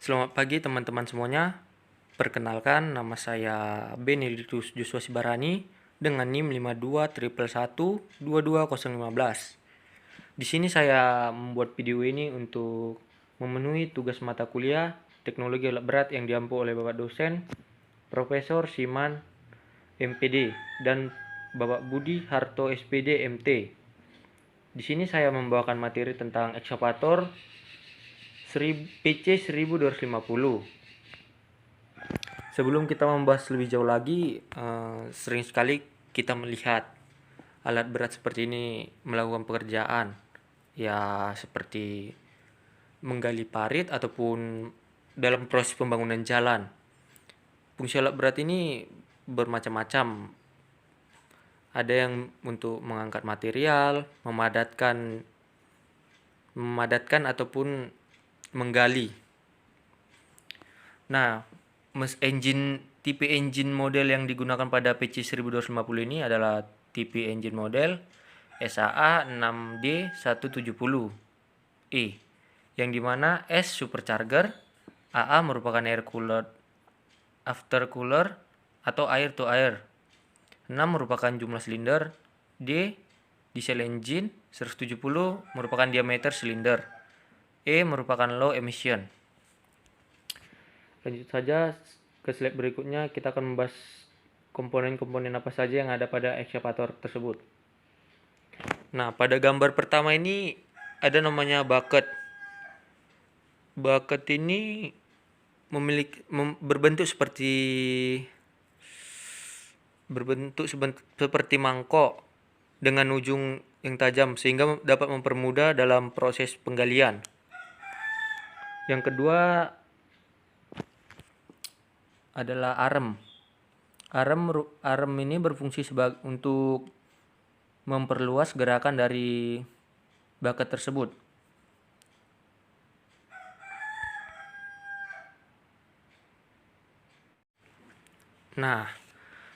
Selamat pagi teman-teman semuanya. Perkenalkan, nama saya Benedictus Joshua Sibarani dengan NIM 5211122015. Di sini saya membuat video ini untuk memenuhi tugas mata kuliah Teknologi Alat Berat yang diampu oleh Bapak dosen Profesor Siman MPD dan Bapak Budi Harto SPD MT. Di sini saya membawakan materi tentang ekskavator PC 1250. Sebelum kita membahas lebih jauh lagi, sering sekali kita melihat alat berat seperti ini melakukan pekerjaan, ya seperti menggali parit ataupun dalam proses pembangunan jalan. Fungsi alat berat ini bermacam-macam. Ada yang untuk mengangkat material, memadatkan ataupun menggali. Nah, tipe engine model yang digunakan pada PC 1250 ini adalah tipe engine model SAA 6D170E, yang dimana S supercharger, AA merupakan air cooler aftercooler atau air to air, 6 merupakan jumlah silinder, D diesel engine 170 merupakan diameter silinder, E merupakan low emission. Lanjut saja ke slide berikutnya, kita akan membahas komponen-komponen apa saja yang ada pada ekskavator tersebut. Nah, pada gambar pertama ini ada namanya bucket. Bucket ini berbentuk seperti mangkok dengan ujung yang tajam sehingga dapat mempermudah dalam proses penggalian. Yang kedua adalah arem. Arem ini berfungsi untuk memperluas gerakan dari bucket tersebut. Nah,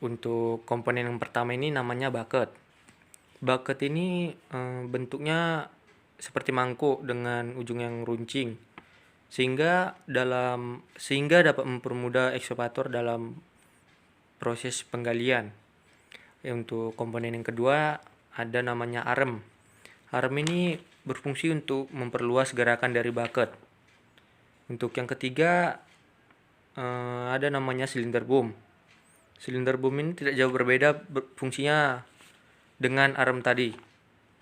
untuk komponen yang pertama ini namanya bucket. Bucket ini bentuknya seperti mangkuk dengan ujung yang runcing, sehingga dapat mempermudah ekskavator dalam proses penggalian. Untuk komponen yang kedua ada namanya arem. Arem ini berfungsi untuk memperluas gerakan dari bucket. Untuk yang ketiga ada namanya silinder boom. Silinder boom ini tidak jauh berbeda fungsinya dengan arem tadi,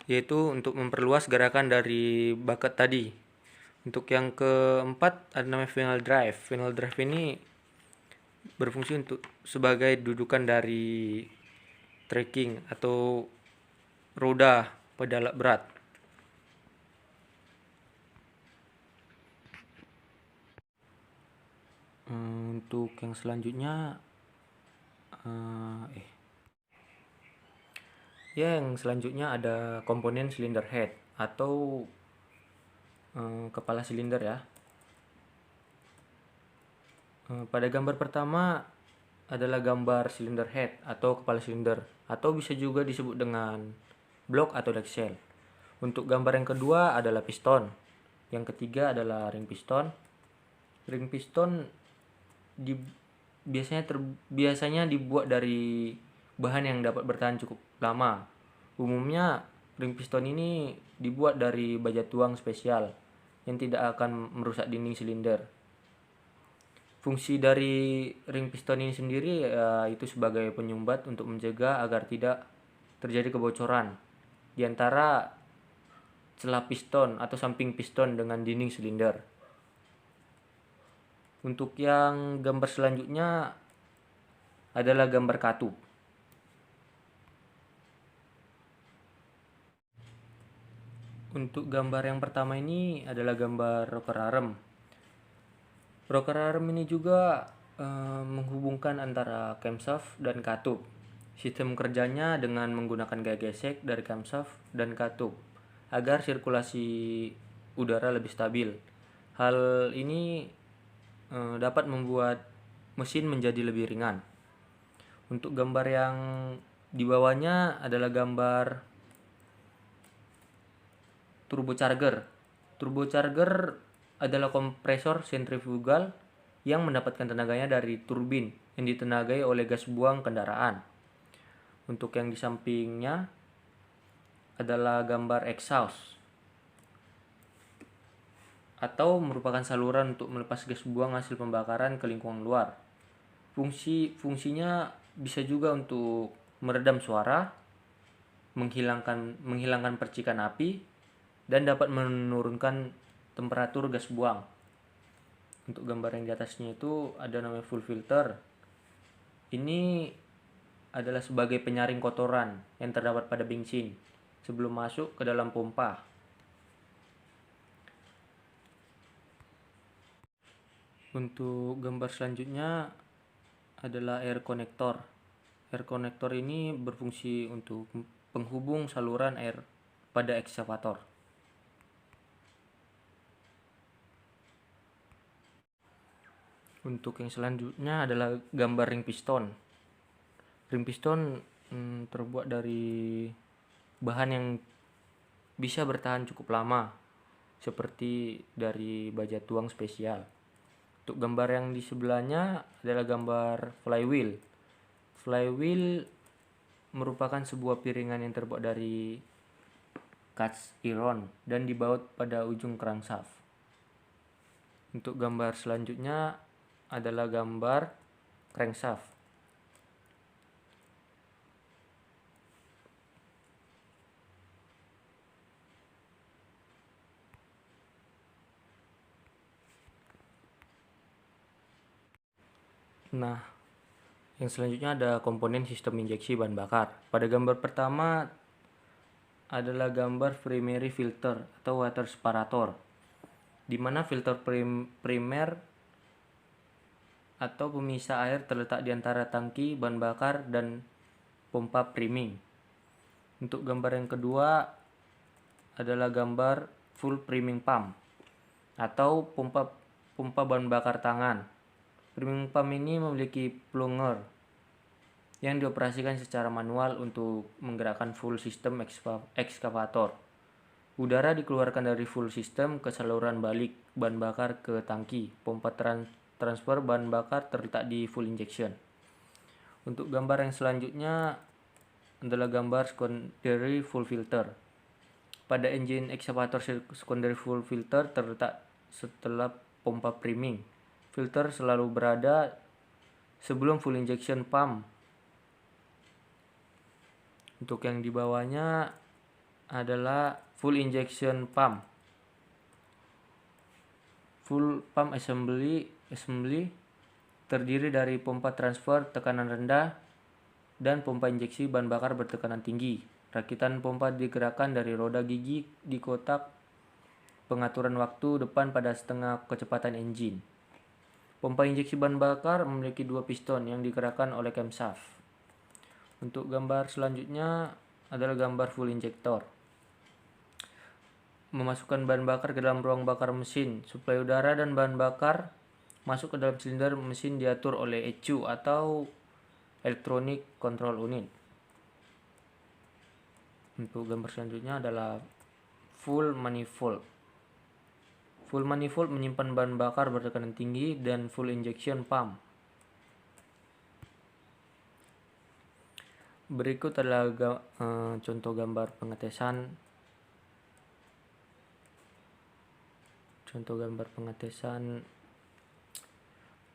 yaitu untuk memperluas gerakan dari bucket tadi. Untuk yang keempat ada namanya final drive. Final drive ini berfungsi untuk sebagai dudukan dari tracking atau roda pada alat berat. Untuk yang selanjutnya yang selanjutnya ada komponen cylinder head atau kepala silinder ya. Pada gambar pertama adalah gambar cylinder head atau kepala silinder, atau bisa juga disebut dengan blok atau decksel. Untuk gambar yang kedua adalah piston. Yang ketiga adalah ring piston. Ring piston biasanya dibuat dari bahan yang dapat bertahan cukup lama. Umumnya ring piston ini dibuat dari baja tuang spesial yang tidak akan merusak dinding silinder. Fungsi dari ring piston ini sendiri itu sebagai penyumbat untuk mencegah agar tidak terjadi kebocoran di antara celah piston atau samping piston dengan dinding silinder. Untuk yang gambar selanjutnya adalah gambar katup. Untuk gambar yang pertama ini adalah gambar rocker arm. Rocker arm ini juga menghubungkan antara camshaft dan katup. Sistem kerjanya dengan menggunakan gaya gesek dari camshaft dan katup agar sirkulasi udara lebih stabil. Hal ini dapat membuat mesin menjadi lebih ringan. Untuk gambar yang di bawahnya adalah gambar turbocharger. Turbocharger adalah kompresor sentrifugal yang mendapatkan tenaganya dari turbin yang ditenagai oleh gas buang kendaraan. Untuk yang di sampingnya adalah gambar exhaust atau merupakan saluran untuk melepas gas buang hasil pembakaran ke lingkungan luar. Fungsinya bisa juga untuk meredam suara, menghilangkan percikan api, dan dapat menurunkan temperatur gas buang. Untuk gambar yang di atasnya itu ada namanya full filter. Ini adalah sebagai penyaring kotoran yang terdapat pada bensin sebelum masuk ke dalam pompa. Untuk gambar selanjutnya adalah air connector. Air connector ini berfungsi untuk penghubung saluran air pada ekskavator. Untuk yang selanjutnya adalah gambar ring piston. Ring piston terbuat dari bahan yang bisa bertahan cukup lama, seperti dari baja tuang spesial. Untuk gambar yang di sebelahnya adalah gambar flywheel. Flywheel merupakan sebuah piringan yang terbuat dari cast iron dan dibaut pada ujung crankshaft. Untuk gambar selanjutnya adalah gambar crankshaft. Nah, yang selanjutnya ada komponen sistem injeksi bahan bakar. Pada gambar pertama adalah gambar primary filter atau water separator, di mana filter primer atau pemisah air terletak di antara tangki bahan bakar dan pompa priming. Untuk gambar yang kedua adalah gambar full priming pump atau pompa bahan bakar tangan. Priming pump ini memiliki plunger yang dioperasikan secara manual untuk menggerakkan full sistem ekskavator. Udara dikeluarkan dari full sistem ke saluran balik bahan bakar ke tangki. Pompa transfer bahan bakar terletak di full injection. Untuk gambar yang selanjutnya adalah gambar secondary full filter. Pada engine ekskavator, secondary full filter terletak setelah pompa priming. Filter selalu berada sebelum full injection pump. Untuk yang di bawahnya adalah full injection pump. Full pump assembly terdiri dari pompa transfer tekanan rendah dan pompa injeksi bahan bakar bertekanan tinggi. Rakitan pompa digerakkan dari roda gigi di kotak pengaturan waktu depan pada setengah kecepatan engine. Pompa injeksi bahan bakar memiliki dua piston yang digerakkan oleh camshaft. Untuk gambar selanjutnya adalah gambar full injector. Memasukkan bahan bakar ke dalam ruang bakar mesin. Suplai udara dan bahan bakar masuk ke dalam silinder mesin diatur oleh ECU atau Electronic Control Unit. Untuk gambar selanjutnya adalah full manifold. Full manifold menyimpan bahan bakar bertekanan tinggi dan full injection pump. Berikut adalah contoh gambar pengetesan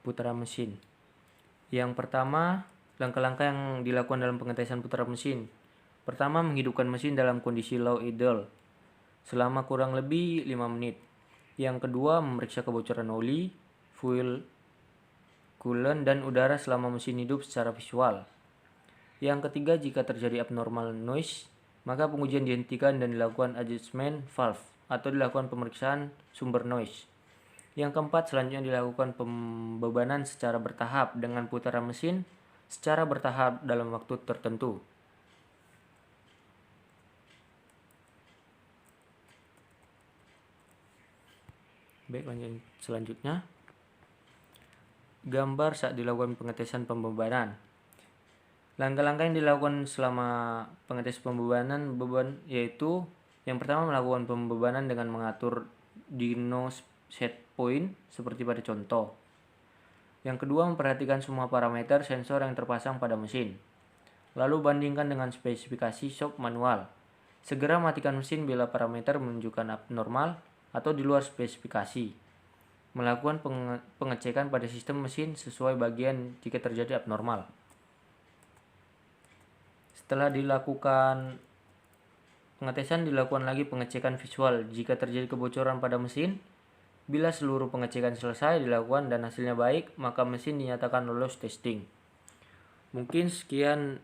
putaran mesin. Yang pertama, langkah-langkah yang dilakukan dalam pengetesan putaran mesin. Pertama, menghidupkan mesin dalam kondisi low idle selama kurang lebih 5 menit. Yang kedua, memeriksa kebocoran oli, fuel, coolant, dan udara selama mesin hidup secara visual. Yang ketiga, jika terjadi abnormal noise, maka pengujian dihentikan dan dilakukan adjustment valve atau dilakukan pemeriksaan sumber noise. Yang keempat, selanjutnya dilakukan pembebanan secara bertahap dengan putaran mesin secara bertahap dalam waktu tertentu. Baik, lanjut selanjutnya. Gambar saat dilakukan pengetesan pembebanan. Langkah-langkah yang dilakukan selama pengetesan yaitu yang pertama, melakukan pembebanan dengan mengatur dyno set point seperti pada contoh. Yang kedua, memperhatikan semua parameter sensor yang terpasang pada mesin. Lalu bandingkan dengan spesifikasi shop manual. Segera matikan mesin bila parameter menunjukkan abnormal atau di luar spesifikasi. Melakukan pengecekan pada sistem mesin sesuai bagian jika terjadi abnormal. Setelah dilakukan pengetesan, dilakukan lagi pengecekan visual jika terjadi kebocoran pada mesin. Bila seluruh pengecekan selesai dilakukan dan hasilnya baik, maka mesin dinyatakan lolos testing. Mungkin sekian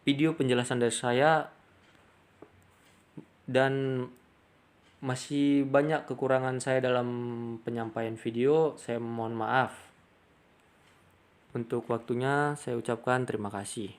video penjelasan dari saya, dan masih banyak kekurangan saya dalam penyampaian video. Saya mohon maaf. Untuk waktunya saya ucapkan terima kasih.